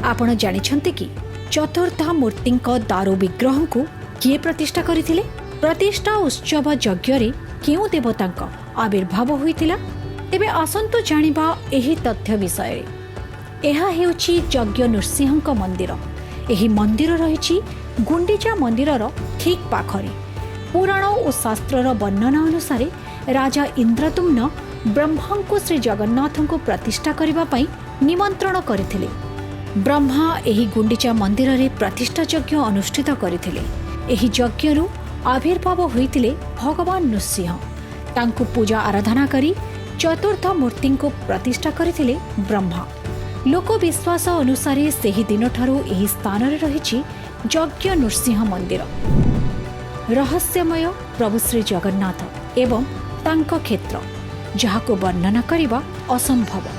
आपण जानिछन्ते कि चतुर्धा मूर्तिंक दारू विग्रह को किए प्रतिष्ठा करथिले? प्रतिष्ठा उत्सव यज्ञ केउ देवतांक आविर्भाव होइतिला? तेबे आसंतु जानिबा एही तथ्य विषय। एहा हेउची यज्ञ नृसिंहक मंदिर। एही मंदिर रहिछि गुंडीचा मंदिरर ठीक पाखरे। पुराण और शास्त्रर वर्णना अनुसार राजा इंद्रदुम्न ब्रह्मा को श्री जगन्नाथ को प्रतिष्ठा करबा पई निमंत्रण करथिले। ब्रह्मा एही गुंडीचा मंदिर रे प्रतिष्ठा यज्ञ अनुष्ठित करथिले। एही यज्ञरु आविर्भाव होइतिले भगवान नृसिंह। तांको पूजा आराधना करी चतुर्थ मूर्ति को प्रतिष्ठा करथिले ब्रह्मा। लोक विश्वास अनुसार सेही दिन ठारू एही स्थान रे रहिछि यज्ञ नृसिंह मंदिर। रहस्यमय प्रभु श्री जगन्नाथ एवं तांको क्षेत्र, जहाको वर्णना करिबा असंभव।